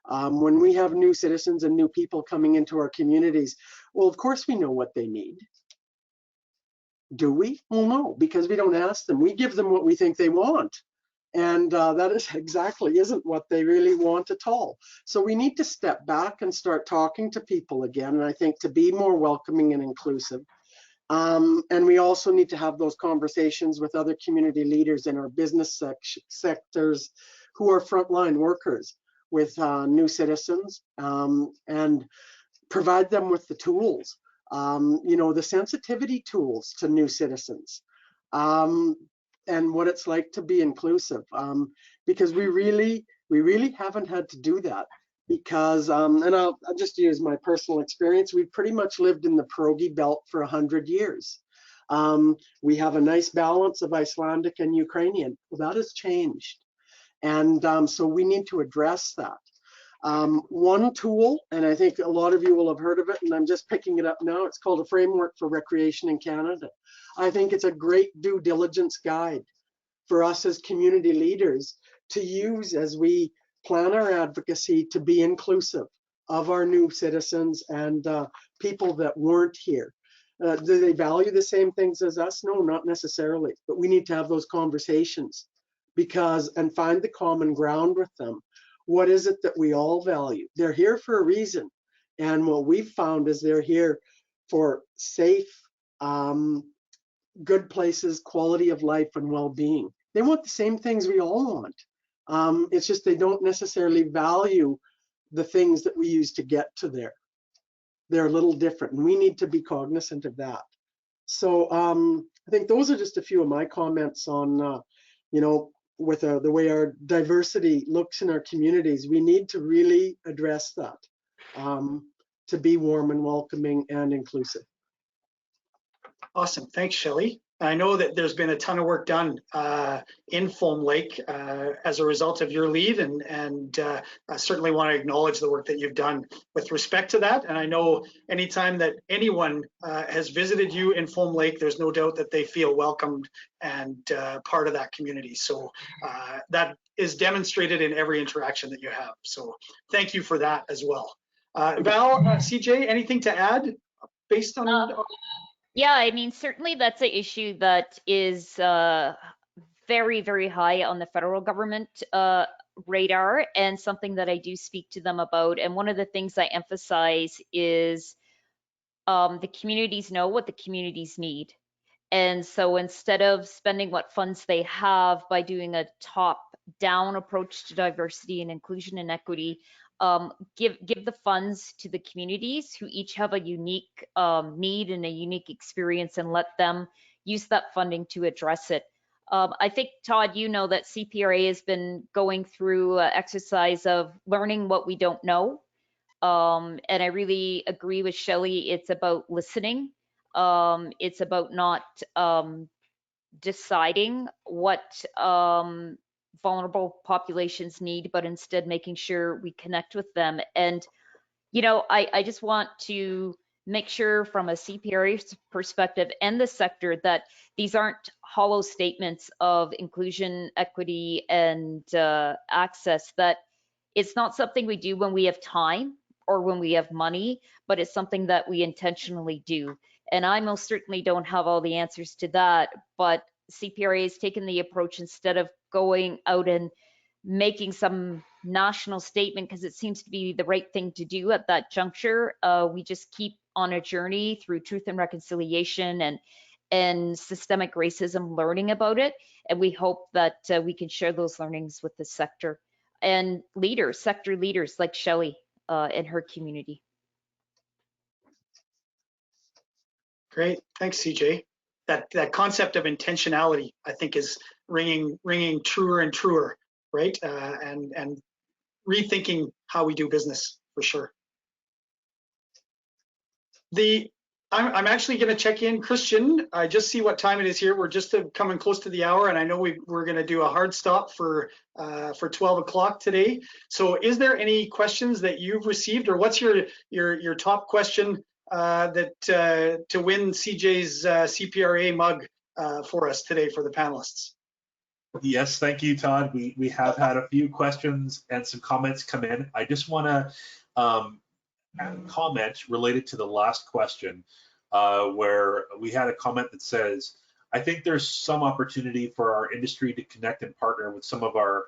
When we have new citizens and new people coming into our communities, well, of course we know what they need. Do we? Well, no, because we don't ask them. We give them what we think they want. And that isn't what they really want at all. So we need to step back and start talking to people again, and I think to be more welcoming and inclusive. And we also need to have those conversations with other community leaders in our business sectors who are frontline workers with new citizens, and provide them with the tools, the sensitivity tools to new citizens, and what it's like to be inclusive, because we really haven't had to do that, because, and I'll just use my personal experience, we've pretty much lived in the pierogi belt for 100 years. We have a nice balance of Icelandic and Ukrainian. Well, that has changed. And so we need to address that. One tool, and I think a lot of you will have heard of it, and I'm just picking it up now, it's called a Framework for Recreation in Canada. I think it's a great due diligence guide for us as community leaders to use as we plan our advocacy to be inclusive of our new citizens and people that weren't here. Do they value the same things as us? No, not necessarily, but we need to have those conversations and find the common ground with them what is it that we all value? They're here for a reason. And what we've found is they're here for safe, good places, quality of life, and well-being. They want the same things we all want. It's just they don't necessarily value the things that we use to get to there. They're a little different, and we need to be cognizant of that. So I think those are just a few of my comments on, you know, with the way our diversity looks in our communities. We need to really address that to be warm and welcoming and inclusive. Awesome. Thanks, Shelley. I know that there's been a ton of work done in Foam Lake as a result of your lead, and I certainly want to acknowledge the work that you've done with respect to that. And I know anytime that anyone has visited you in Foam Lake, there's no doubt that they feel welcomed and part of that community. So that is demonstrated in every interaction that you have. So thank you for that as well. Val, CJ, anything to add based on? Yeah, I mean, certainly that's an issue that is very, very high on the federal government radar, and something that I do speak to them about. And one of the things I emphasize is the communities know what the communities need. And so instead of spending what funds they have by doing a top-down approach to diversity and inclusion and equity, give the funds to the communities who each have a unique need and a unique experience, and let them use that funding to address it. I think, Todd, you know that CPRA has been going through an exercise of learning what we don't know. And I really agree with Shelley. It's about listening. It's about not deciding what vulnerable populations need, but instead making sure we connect with them. And, you know, I just want to make sure from a CPRA perspective and the sector that these aren't hollow statements of inclusion, equity, and access, that it's not something we do when we have time or when we have money, but it's something that we intentionally do. And I most certainly don't have all the answers to that, but CPRA has taken the approach, instead of going out and making some national statement, because it seems to be the right thing to do at that juncture, we just keep on a journey through truth and reconciliation and systemic racism, learning about it. And we hope that we can share those learnings with the sector and leaders, sector leaders like Shelley and her community. Great, thanks, CJ. That concept of intentionality, I think, is ringing truer and truer, right? And rethinking how we do business, for sure. I'm actually going to check in, Christian. I just see what time it is here. We're just coming close to the hour, and I know we're going to do a hard stop for 12 o'clock today. So, is there any questions that you've received, or what's your top question to win CJ's CPRA mug for us today for the panelists? Yes, thank you, Todd. We have had a few questions and some comments come in. I just want to add a comment related to the last question, where we had a comment that says, I think there's some opportunity for our industry to connect and partner with some of our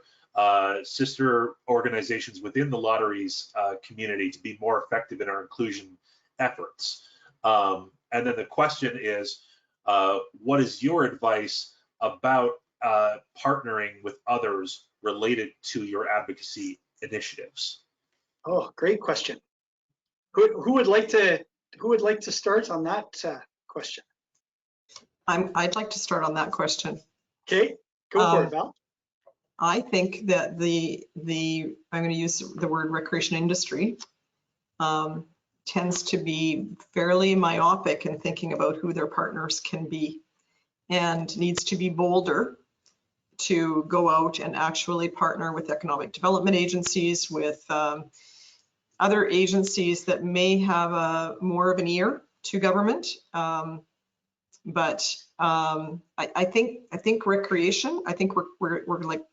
sister organizations within the lotteries community to be more effective in our inclusion efforts. And then the question is, what is your advice about partnering with others related to your advocacy initiatives? Oh, great question. Who would like to start on that question? I'd like to start on that question. Okay, go for it, Val. I think that I'm going to use the word recreation industry tends to be fairly myopic in thinking about who their partners can be, and needs to be bolder to go out and actually partner with economic development agencies, with other agencies that may have more of an ear to government. But I think recreation, I think we're like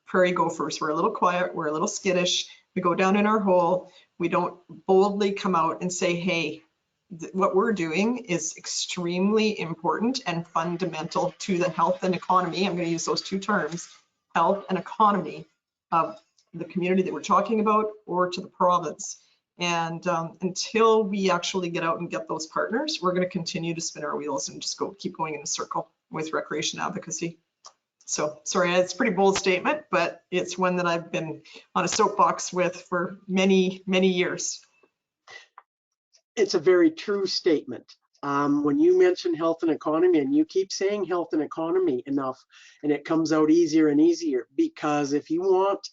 prairie gophers. We're a little quiet, we're a little skittish. We go down in our hole. We don't boldly come out and say, hey, what we're doing is extremely important and fundamental to the health and economy. I'm going to use those two terms, health and economy of the community that we're talking about or to the province. And until we actually get out and get those partners, we're going to continue to spin our wheels and just keep going in a circle with recreation advocacy. So sorry, it's a pretty bold statement, but it's one that I've been on a soapbox with for many, many years. It's a very true statement. When you mention health and economy, and you keep saying health and economy enough, and it comes out easier and easier, because if you want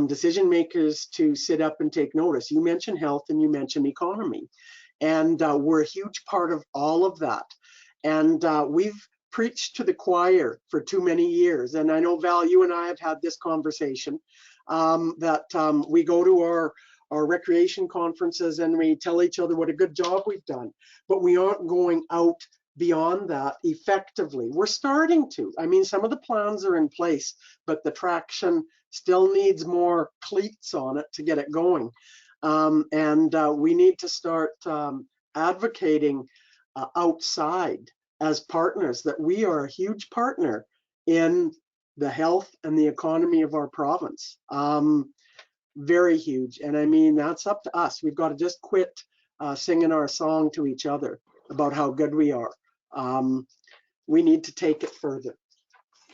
decision makers to sit up and take notice, you mention health and you mention economy, and we're a huge part of all of that. And we've preached to the choir for too many years. And I know, Val, you and I have had this conversation, that we go to our recreation conferences and we tell each other what a good job we've done, but we aren't going out beyond that effectively. We're starting to. I mean, some of the plans are in place, but the traction still needs more cleats on it to get it going. And we need to start advocating outside as partners, that we are a huge partner in the health and the economy of our province. Very huge. And I mean, that's up to us. We've got to just quit singing our song to each other about how good we are. We need to take it further.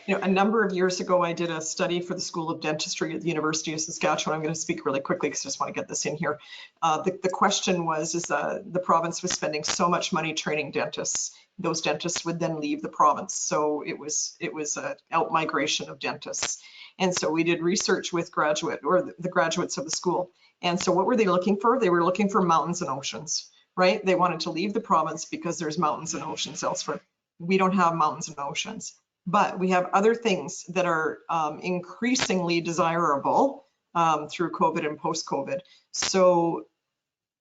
You know, a number of years ago, I did a study for the School of Dentistry at the University of Saskatchewan. I'm going to speak really quickly because I just want to get this in here. The question was, the province was spending so much money training dentists. Those dentists would then leave the province. So it was an out-migration of dentists. And so we did research with the graduates of the school. And so what were they looking for? They were looking for mountains and oceans, right? They wanted to leave the province because there's mountains and oceans elsewhere. We don't have mountains and oceans. But we have other things that are increasingly desirable through COVID and post-COVID. So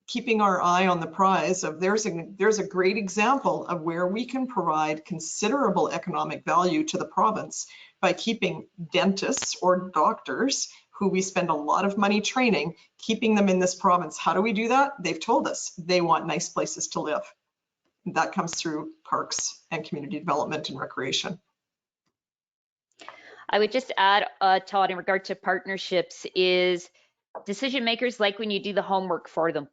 keeping our eye on the prize of there's a great example of where we can provide considerable economic value to the province by keeping dentists or doctors who we spend a lot of money training, keeping them in this province. How do we do that? They've told us they want nice places to live. That comes through parks and community development and recreation. I would just add, Todd, in regard to partnerships, is decision makers like when you do the homework for them.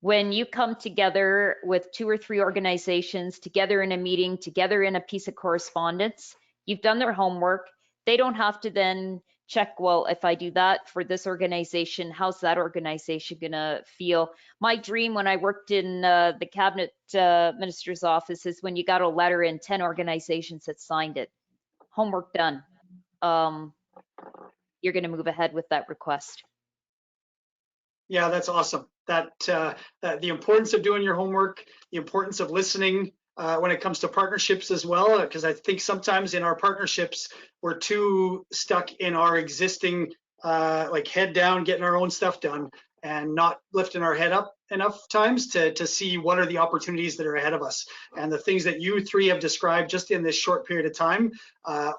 When you come together with 2 or 3 organizations, together in a meeting, together in a piece of correspondence, you've done their homework. They don't have to then check, well, if I do that for this organization, how's that organization gonna feel? My dream when I worked in the cabinet minister's office is when you got a letter and 10 organizations that signed it. Homework done. You're going to move ahead with that request. Yeah, that's awesome. That the importance of doing your homework, the importance of listening when it comes to partnerships as well, because I think sometimes in our partnerships we're too stuck in our existing like head down, getting our own stuff done, and not lifting our head up enough times to see what are the opportunities that are ahead of us. And the things that you 3 have described just in this short period of time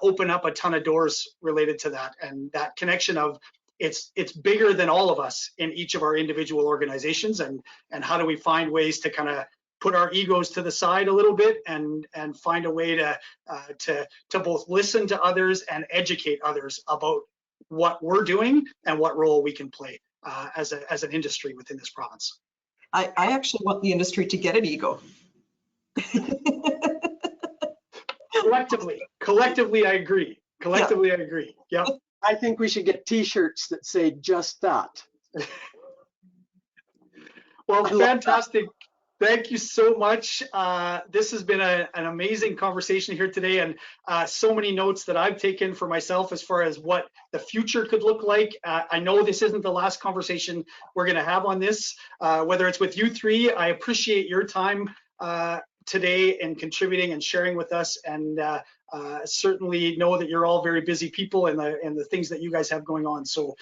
open up a ton of doors related to that. And that connection of it's bigger than all of us in each of our individual organizations. And how do we find ways to kind of put our egos to the side a little bit and find a way to both listen to others and educate others about what we're doing and what role we can play as an industry within this province. I actually want the industry to get an ego. Collectively, I agree. Collectively, yeah. I agree. Yeah. I think we should get T-shirts that say just that. Well, fantastic. Thank you so much. This has been an amazing conversation here today, and so many notes that I've taken for myself as far as what the future could look like. I know this isn't the last conversation we're going to have on this, whether it's with you 3. I appreciate your time today and contributing and sharing with us, and certainly know that you're all very busy people and the things that you guys have going on. So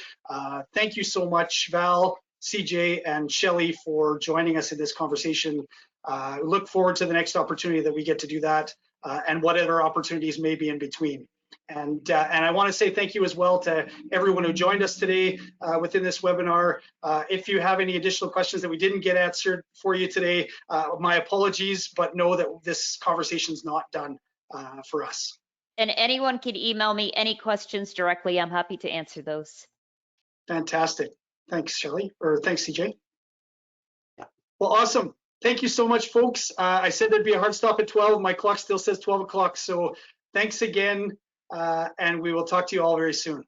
thank you so much, Val, CJ, and Shelley, for joining us in this conversation. Look forward to the next opportunity that we get to do that, and whatever opportunities may be in between. And I want to say thank you as well to everyone who joined us today within this webinar. If you have any additional questions that we didn't get answered for you today, my apologies, but know that this conversation is not done for us. And anyone can email me any questions directly. I'm happy to answer those. Fantastic. Thanks, Shelley, or thanks, CJ. Yeah. Well, awesome. Thank you so much, folks. I said there'd be a hard stop at 12. My clock still says 12 o'clock. So thanks again, and we will talk to you all very soon.